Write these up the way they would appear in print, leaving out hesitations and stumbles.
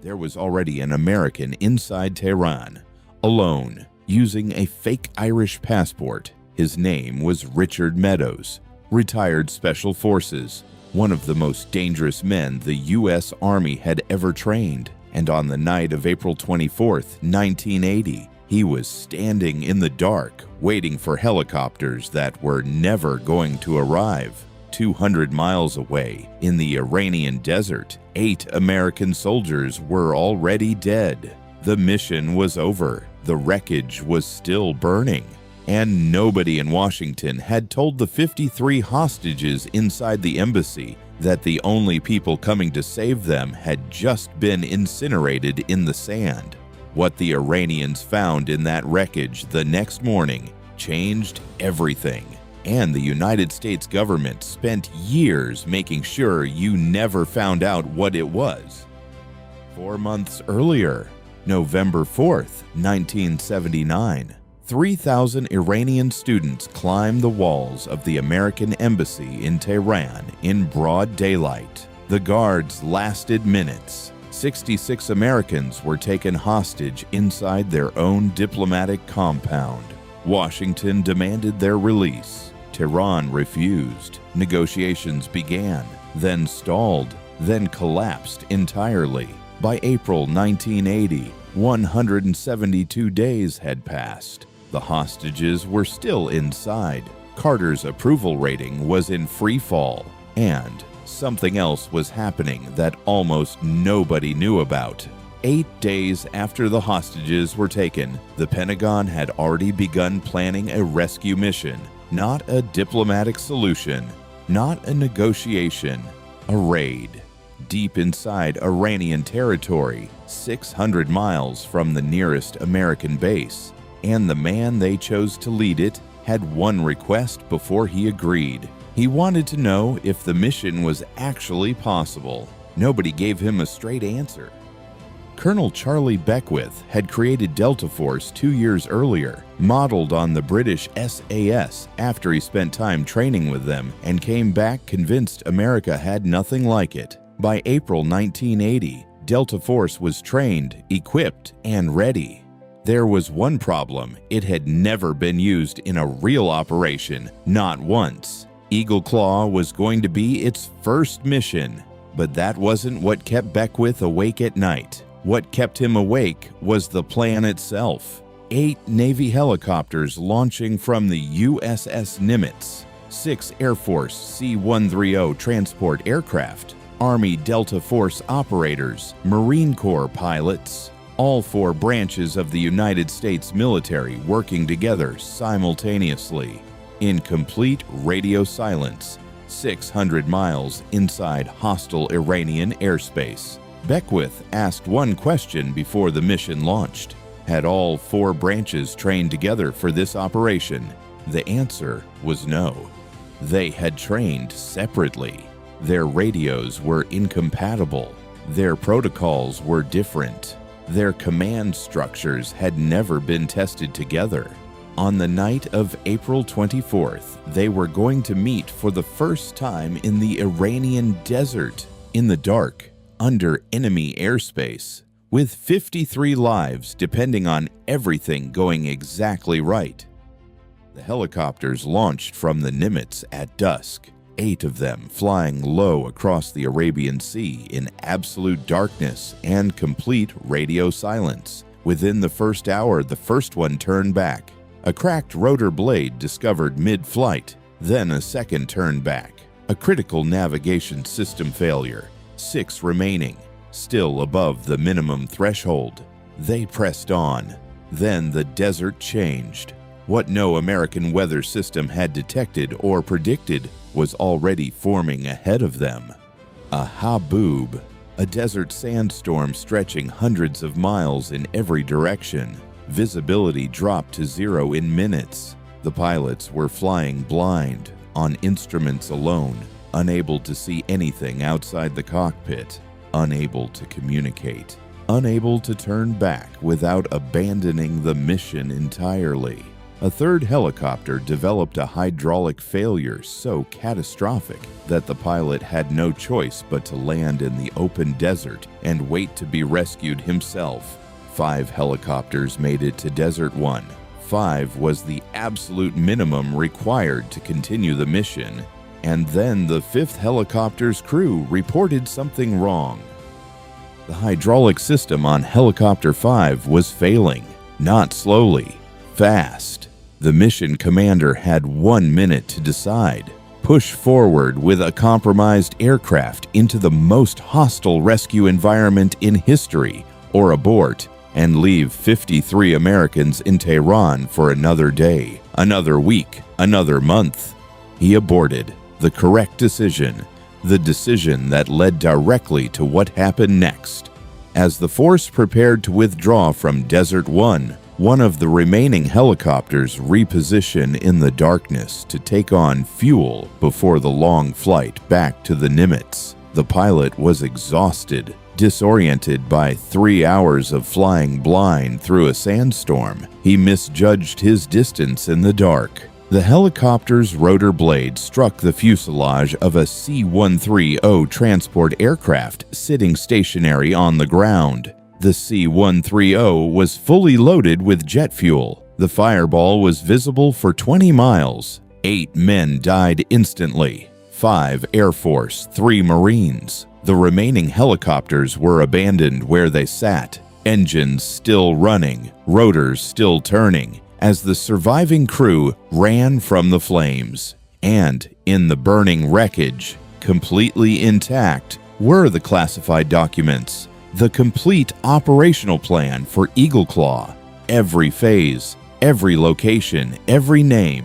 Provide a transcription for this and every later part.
there was already an American inside Tehran, alone, using a fake Irish passport. His name was Richard Meadows, retired Special Forces, one of the most dangerous men the U.S. Army had ever trained. And on the night of April 24, 1980, he was standing in the dark, waiting for helicopters that were never going to arrive. 200 miles away, in the Iranian desert, 8 American soldiers were already dead. The mission was over. The wreckage was still burning. And nobody in Washington had told the 53 hostages inside the embassy that the only people coming to save them had just been incinerated in the sand. What the Iranians found in that wreckage the next morning changed everything. And the United States government spent years making sure you never found out what it was. 4 months earlier, November 4th, 1979, 3,000 Iranian students climbed the walls of the American embassy in Tehran in broad daylight. The guards lasted minutes. 66 Americans were taken hostage inside their own diplomatic compound. Washington demanded their release. Tehran refused. Negotiations began, then stalled, then collapsed entirely. By April 1980, 172 days had passed. The hostages were still inside. Carter's approval rating was in free fall, and something else was happening that almost nobody knew about. 8 days after the hostages were taken, the Pentagon had already begun planning a rescue mission. Not a diplomatic solution, not a negotiation, a raid. Deep inside Iranian territory, 600 miles from the nearest American base. And the man they chose to lead it had one request before he agreed. He wanted to know if the mission was actually possible. Nobody gave him a straight answer. Colonel Charlie Beckwith had created Delta Force 2 years earlier, modeled on the British SAS after he spent time training with them and came back convinced America had nothing like it. By April 1980, Delta Force was trained, equipped, and ready. There was one problem: it had never been used in a real operation, not once. Eagle Claw was going to be its first mission, but that wasn't what kept Beckwith awake at night. What kept him awake was the plan itself. 8 Navy helicopters launching from the USS Nimitz, 6 Air Force C-130 transport aircraft, Army Delta Force operators, Marine Corps pilots, all 4 branches of the United States military working together simultaneously. In complete radio silence, 600 miles inside hostile Iranian airspace. Beckwith asked one question before the mission launched. Had all 4 branches trained together for this operation? The answer was no. They had trained separately. Their radios were incompatible. Their protocols were different. Their command structures had never been tested together. On the night of April 24th, they were going to meet for the first time in the Iranian desert, in the dark, under enemy airspace, with 53 lives depending on everything going exactly right. The helicopters launched from the Nimitz at dusk, 8 of them flying low across the Arabian Sea in absolute darkness and complete radio silence. Within the first hour, the first one turned back. A cracked rotor blade discovered mid-flight, then a second turned back. A critical navigation system failure. 6 remaining, still above the minimum threshold. They pressed on. Then the desert changed. What no American weather system had detected or predicted was already forming ahead of them. A haboob, a desert sandstorm stretching hundreds of miles in every direction. Visibility dropped to 0 in minutes. The pilots were flying blind, on instruments alone, unable to see anything outside the cockpit, unable to communicate, unable to turn back without abandoning the mission entirely. A third helicopter developed a hydraulic failure so catastrophic that the pilot had no choice but to land in the open desert and wait to be rescued himself. 5 helicopters made it to Desert 1. 5 was the absolute minimum required to continue the mission, and then the 5th helicopter's crew reported something wrong. The hydraulic system on Helicopter 5 was failing, not slowly, fast. The mission commander had 1 minute to decide: push forward with a compromised aircraft into the most hostile rescue environment in history, or abort and leave 53 Americans in Tehran for another day, another week, another month. He aborted. The correct decision, the decision that led directly to what happened next. As the force prepared to withdraw from Desert 1, one of the remaining helicopters repositioned in the darkness to take on fuel before the long flight back to the Nimitz. The pilot was exhausted, disoriented by 3 hours of flying blind through a sandstorm. He misjudged his distance in the dark. The helicopter's rotor blade struck the fuselage of a C-130 transport aircraft sitting stationary on the ground. The C-130 was fully loaded with jet fuel. The fireball was visible for 20 miles. 8 men died instantly. 5 Air Force, 3 Marines. The remaining helicopters were abandoned where they sat, engines still running, rotors still turning, as the surviving crew ran from the flames. And in the burning wreckage, completely intact, were the classified documents, the complete operational plan for Eagle Claw, every phase, every location, every name.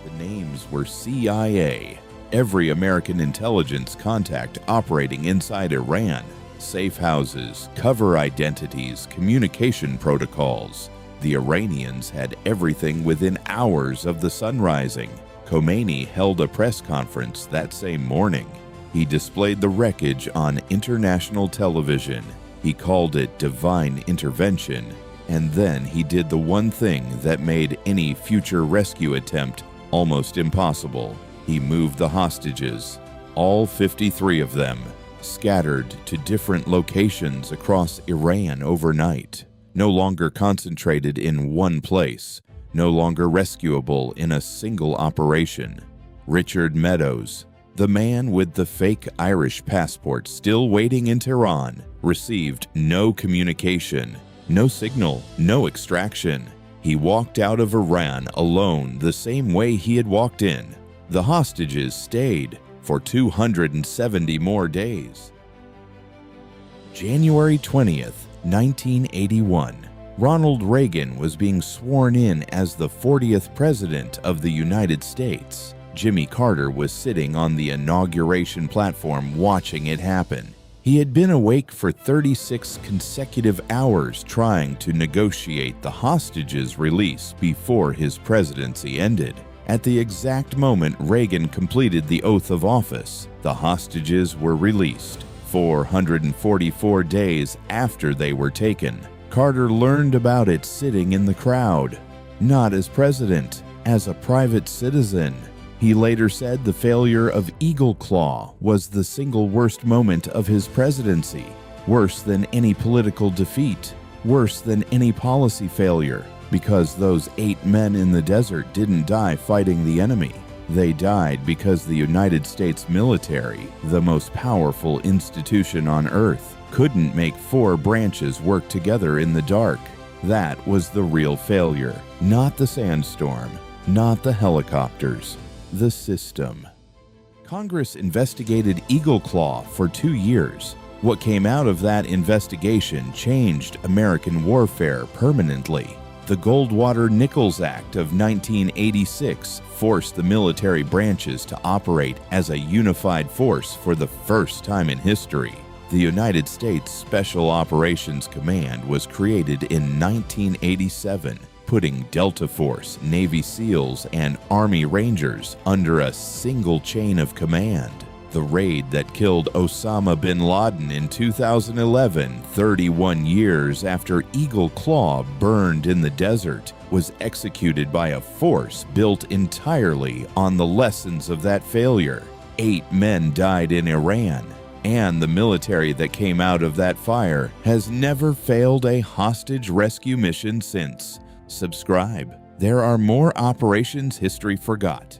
The names were CIA, every American intelligence contact operating inside Iran, safe houses, cover identities, communication protocols. The Iranians had everything within hours of the sun rising. Khomeini held a press conference that same morning. He displayed the wreckage on international television. He called it divine intervention, and then he did the one thing that made any future rescue attempt almost impossible. He moved the hostages, all 53 of them, scattered to different locations across Iran overnight. No longer concentrated in one place, no longer rescuable in a single operation. Richard Meadows, the man with the fake Irish passport still waiting in Tehran, received no communication, no signal, no extraction. He walked out of Iran alone the same way he had walked in. The hostages stayed for 270 more days. January 20th, 1981. Ronald Reagan was being sworn in as the 40th President of the United States. Jimmy Carter was sitting on the inauguration platform watching it happen. He had been awake for 36 consecutive hours trying to negotiate the hostages' release before his presidency ended. At the exact moment Reagan completed the oath of office, the hostages were released. 444 days after they were taken, Carter learned about it sitting in the crowd, not as president, as a private citizen. He later said the failure of Eagle Claw was the single worst moment of his presidency, worse than any political defeat, worse than any policy failure, because those 8 men in the desert didn't die fighting the enemy. They died because the United States military, the most powerful institution on earth, couldn't make 4 branches work together in the dark. That was the real failure, not the sandstorm, not the helicopters, the system. Congress investigated Eagle Claw for 2 years. What came out of that investigation changed American warfare permanently. The Goldwater-Nichols Act of 1986 forced the military branches to operate as a unified force for the first time in history. The United States Special Operations Command was created in 1987, putting Delta Force, Navy SEALs, and Army Rangers under a single chain of command. The raid that killed Osama bin Laden in 2011, 31 years after Eagle Claw burned in the desert, was executed by a force built entirely on the lessons of that failure. 8 men died in Iran, and the military that came out of that fire has never failed a hostage rescue mission since. Subscribe. There are more Operations History Forgot.